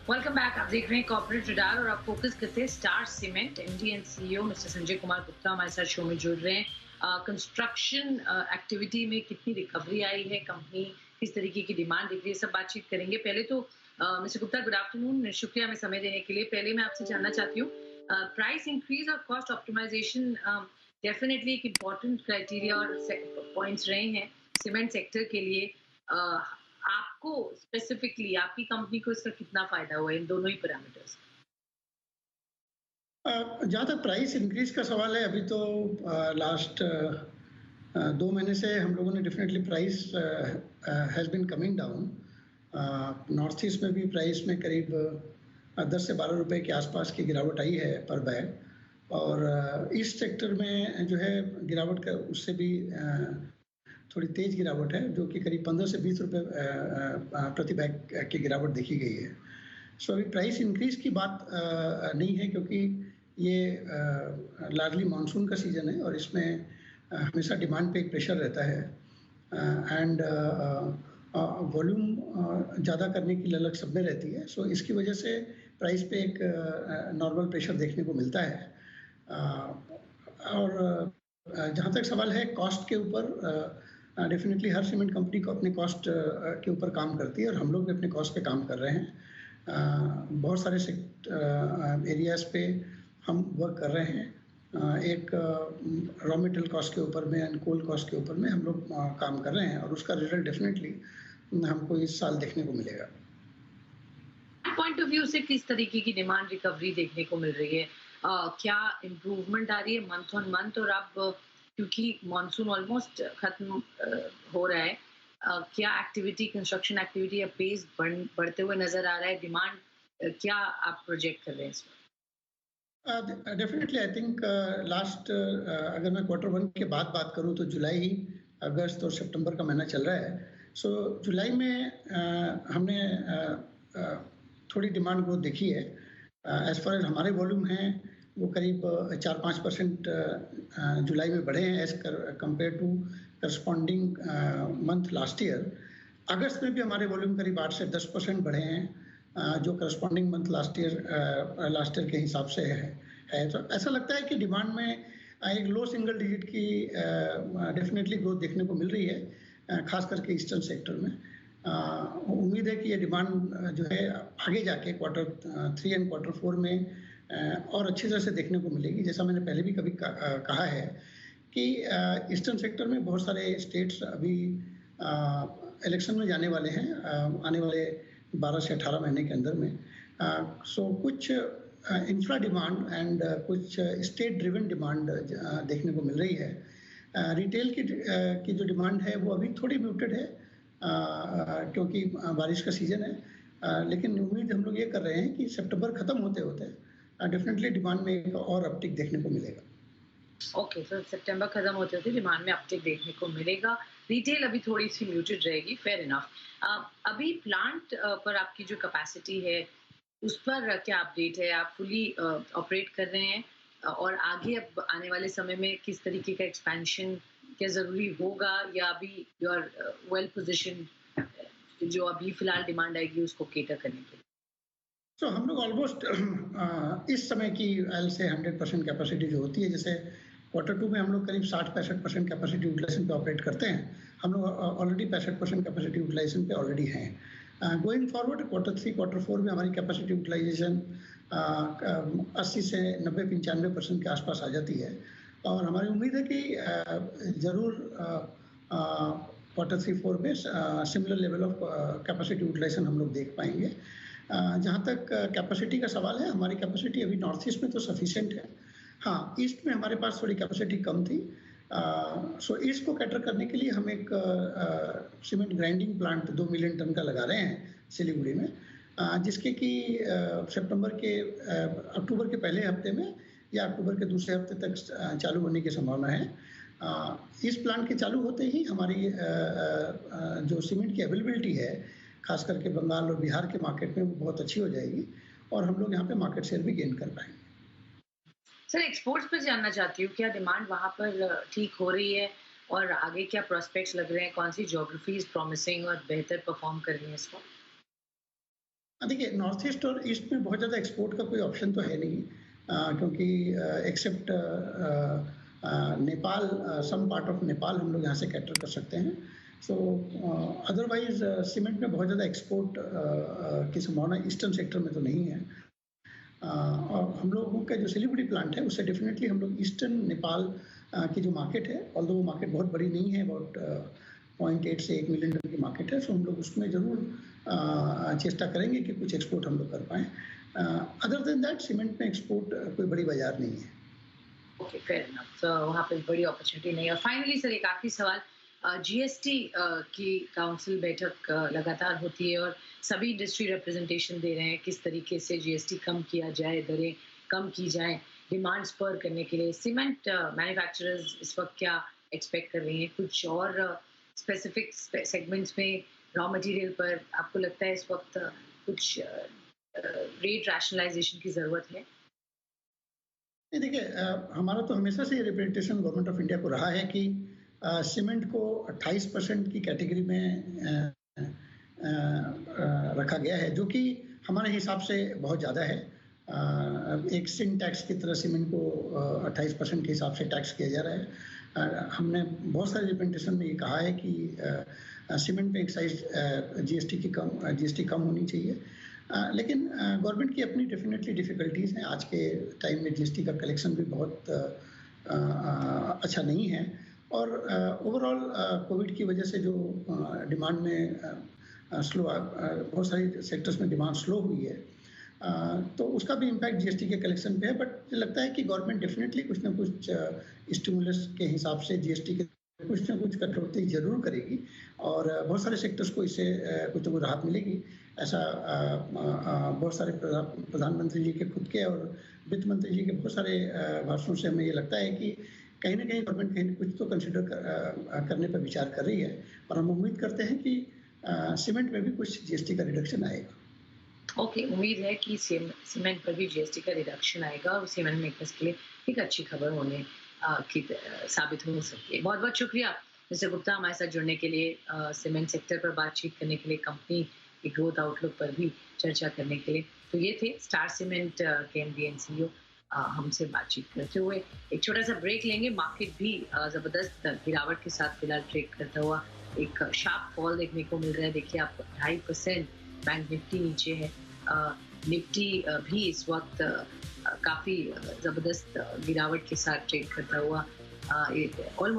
Welcome back. आप देख रहे हैं कॉर्पोरेट रडार और आप फोकस करते हैं star cement. MD and CEO mister Sanjay Kumar Gupta हमारे साथ शो में जुड़ रहे हैं। कंस्ट्रक्शन एक्टिविटी में कितनी रिकवरी आई है, कंपनी किस तरीके की डिमांड दिख रही है, सब बातचीत करेंगे। पहले तो मिस्टर गुप्ता, गुड आफ्टरनून, शुक्रिया हमें समय देने के लिए। पहले मैं आपसे जानना चाहती हूँ, प्राइस इंक्रीज और कॉस्ट ऑप्टिमाइजेशन डेफिनेटली एक इम्पॉर्टेंट क्राइटेरिया और पॉइंट्स रहे हैं सीमेंट सेक्टर के लिए। आपको स्पेसिफिकली आपकी कंपनी को इसका कितना फायदा हुआ इन दोनों ही पैरामीटर्स? जहाँ तक प्राइस इंक्रीज का सवाल है, अभी तो लास्ट 2 महीने से हम लोगों ने definitely price has been coming down. North east में भी प्राइस में करीब 10 से 12 रुपए के आसपास की गिरावट आई है पर बैग। और ईस्ट सेक्टर में जो है गिरावट का उससे भी थोड़ी तेज गिरावट है, जो कि करीब 15 से 20 रुपए प्रति बैग की गिरावट देखी गई है। सो अभी प्राइस इंक्रीज की बात नहीं है, क्योंकि ये लार्जली मानसून का सीज़न है और इसमें हमेशा डिमांड पे एक प्रेशर रहता है एंड वॉल्यूम ज़्यादा करने की ललक सब में रहती है। सो इसकी वजह से प्राइस पे एक नॉर्मल प्रेशर देखने को मिलता है। और जहाँ तक सवाल है कॉस्ट के ऊपर, डेफिनेटली हर सीमेंट कंपनी को अपने कॉस्ट के ऊपर काम करती है और हम लोग भी अपने कॉस्ट पे काम कर रहे हैं। बहुत सारे एरियाज पे हम वर्क कर रहे हैं। एक रॉ मटेरियल कॉस्ट के ऊपर में एंड कोल कॉस्ट के ऊपर में हम लोग काम कर रहे हैं और उसका रिजल्ट डेफिनेटली हमको इस साल देखने को मिलेगा। पॉइंट ऑफ व्यू से किस तरीके की डिमांड रिकवरी देखने को मिल रही है? क्या इम्प्रूवमेंट आ रही है मंथ ऑन मंथ? और अब क्योंकि मॉनसून ऑलमोस्ट खत्म हो रहा है, क्या एक्टिविटी, कंस्ट्रक्शन एक्टिविटी या पेस बढ़ते हुए नजर आ रहा है? डिमांड क्या आप प्रोजेक्ट कर रहे हैं इसमें? डेफिनेटली आई थिंक लास्ट अगर मैं Q1 के बाद बात करूं तो जुलाई, अगस्त और सितंबर का महीना चल रहा है। सो जुलाई में हमने थोड़ी डिमांड ग्रोथ देखी है। एज फार एज हमारे वॉल्यूम हैं वो करीब 4-5% जुलाई में बढ़े हैं as compared to corresponding month last year. अगस्त में भी हमारे वॉल्यूम करीब 8 से 10% बढ़े हैं, जो करस्पॉन्डिंग मंथ लास्ट ईयर के हिसाब से है। तो ऐसा लगता है कि डिमांड में एक लो सिंगल डिजिट की डेफिनेटली ग्रोथ देखने को मिल रही है, खास करके ईस्टर्न सेक्टर में। उम्मीद है कि ये डिमांड जो है आगे जाके Q3 एंड Q4 में और अच्छी तरह से देखने को मिलेगी। जैसा मैंने पहले भी कभी कहा है कि ईस्टर्न सेक्टर में बहुत सारे स्टेट्स अभी इलेक्शन में जाने वाले हैं आने वाले 12 से 18 महीने के अंदर में। सो कुछ इंफ्रा डिमांड एंड कुछ स्टेट ड्रिवन डिमांड देखने को मिल रही है। रिटेल की जो डिमांड है वो अभी थोड़ी म्यूटेड है, क्योंकि बारिश का सीज़न है। लेकिन उम्मीद हम लोग ये कर रहे हैं कि सितंबर ख़त्म होते होते डेफिनेटली डिमांड में एक और अपटिक देखने को मिलेगा। ओके, तो सितंबर खत्म होते होते डिमांड में अपटिक देखने को मिलेगा। रिटेल अभी थोड़ी सी म्यूटेड रहेगी, फेयर इनफ। अभी प्लांट पर आपकी जो कैपेसिटी है उस पर क्या अपडेट है? आप फुली ऑपरेट कर रहे हैं? और आगे अब आने वाले समय में किस तरीके का एक्सपेंशन क्या ज़रूरी होगा, या अभी यू आर वेल पोजिशन जो अभी फिलहाल डिमांड आएगी उसको केटर करने के लिए? तो हम लोग ऑलमोस्ट इस समय की से 100% कैपेसिटी जो होती है, जैसे Q2 में हम लोग करीब 60-65% कैपेसिटी यूटिलाइजेशन पे ऑपरेट करते हैं। हम लोग ऑलरेडी 65% कैपेसिटी यूटिलाइजेशन पे ऑलरेडी हैं। गोइंग फॉरवर्ड Q3 Q4 में हमारी कैपेसिटी यूटिलाइजेशन 80 से 90-95% के आसपास आ जाती है और हमारी उम्मीद है कि ज़रूर Q3-4 में similar level of capacity utilisation हम लोग देख पाएंगे। जहाँ तक कैपेसिटी का सवाल है, हमारी कैपेसिटी अभी नॉर्थ ईस्ट में तो सफिशिएंट है। हाँ, ईस्ट में हमारे पास थोड़ी कैपेसिटी कम थी। सो ईस्ट को कैटर करने के लिए हम एक cement grinding plant 2 million ton का लगा रहे हैं सिलीगुड़ी में, जिसके कि अक्टूबर के पहले हफ्ते में या अक्टूबर के दूसरे हफ्ते तक चालू होने की संभावना है। इस प्लांट के चालू होते ही हमारी जो सीमेंट की अवेलेबिलिटी है, खास करके बंगाल और बिहार के मार्केट में, वो बहुत अच्छी हो जाएगी और हम लोग यहाँ पे मार्केट शेयर भी गेन कर पाएंगे। सर, एक्सपोर्ट्स पर जानना चाहती हूँ, क्या डिमांड वहाँ पर ठीक हो रही है और आगे क्या प्रोस्पेक्ट्स लग रहे हैं? कौन सी ज्योग्राफीज प्रॉमिसिंग और बेहतर परफॉर्म कर रही हैं इस वक्त? देखिए नॉर्थ ईस्ट और ईस्ट में बहुत ज़्यादा एक्सपोर्ट का कोई ऑप्शन तो है नहीं, क्योंकि except Nepal, some part of Nepal हम लोग यहाँ से कैटर कर सकते हैं। सो अदरवाइज सीमेंट में बहुत ज़्यादा एक्सपोर्ट की संभावना ईस्टर्न सेक्टर में तो नहीं है। और हम लोगों का जो सिलीगुड़ी प्लांट है उससे डेफिनेटली हम लोग ईस्टर्न नेपाल की जो मार्केट है, ऑल्दो वो मार्केट बहुत बड़ी नहीं है, अबाउट 0.8 से 1 मिलियन टन की मार्केट है, सो हम लोग उसमें ज़रूर चेष्टा करेंगे कि कुछ एक्सपोर्ट हम लोग कर पाएँ। अदर देन दैट सीमेंट में एक्सपोर्ट कोई बड़ी बाजार नहीं है। Okay, fair enough. तो वहाँ पे बड़ी अपॉर्चुनिटी नहीं है। और फाइनली सर एक आखिरी सवाल, जीएसटी की काउंसिल बैठक लगातार होती है और सभी इंडस्ट्री रिप्रेजेंटेशन दे रहे हैं किस तरीके से जीएसटी कम किया जाए, दरें कम की जाए, डिमांड स्पर करने के लिए। सीमेंट मैन्युफैक्चरर्स इस वक्त क्या एक्सपेक्ट कर रही हैं? कुछ और स्पेसिफिक सेगमेंट्स में रॉ मटेरियल पर आपको लगता है इस वक्त कुछ रेट रैशनलाइजेशन की ज़रूरत है? नहीं देखिए, हमारा तो हमेशा से ये रिप्रेजेंटेशन गवर्नमेंट ऑफ इंडिया को रहा है कि सीमेंट को 28% की कैटेगरी में रखा गया है, जो कि हमारे हिसाब से बहुत ज़्यादा है। एक सिन टैक्स की तरह सीमेंट को 28% के हिसाब से टैक्स किया जा रहा है। हमने बहुत सारे रिप्रेजेंटेशन में ये कहा है कि सीमेंट में एक्साइज जीएसटी कम होनी चाहिए। लेकिन गवर्नमेंट की अपनी डेफिनेटली डिफ़िकल्टीज़ हैं। आज के टाइम में जीएसटी का कलेक्शन भी बहुत अच्छा नहीं है, और ओवरऑल कोविड की वजह से जो डिमांड में बहुत सारी सेक्टर्स में डिमांड स्लो हुई है, तो उसका भी इम्पैक्ट जीएसटी के कलेक्शन पे है। बट मुझे लगता है कि गवर्नमेंट डेफिनेटली कुछ ना कुछ स्टिमुलस के हिसाब से जीएसटी के कुछ ना कुछ कटौती जरूर करेगी, और बहुत सारे सेक्टर्स को इससे कुछ ना कुछ राहत मिलेगी। ऐसा बहुत सारे प्रधानमंत्री जी के खुद के और वित्त मंत्री जी के बहुत सारे भाषणों से हमें ये लगता है कि कहीं ना कहीं गवर्नमेंट कहीं कुछ तो कंसिडर करने पर विचार कर रही है, और हम उम्मीद करते हैं कि सीमेंट में भी कुछ जीएसटी का रिडक्शन आएगा। ओके, उम्मीद है कि सीमेंट पर भी जीएसटी का रिडक्शन आएगा और सीमेंट मेकर्स के लिए एक अच्छी खबर होने की साबित हो सकती है। बहुत बहुत शुक्रिया मिस्टर गुप्ता हमारे साथ जुड़ने के लिए, सीमेंट सेक्टर पर बातचीत करने के लिए, कंपनी की ग्रोथ आउटलुक पर भी चर्चा करने के लिए। तो ये थे स्टार सीमेंट के एमडी एंड सीईओ हमसे बातचीत करते हुए। एक छोटा सा ब्रेक लेंगे। मार्केट भी जबरदस्त गिरावट के साथ फिलहाल ट्रेड करता हुआ एक शार्प फॉल देखने को मिल रहा है। देखिए आपको 2.5% बैंक निफ्टी नीचे है, निफ्टी भी इस वक्त काफी जबरदस्त गिरावट के साथ ट्रेड करता हुआ ऑलमोस्ट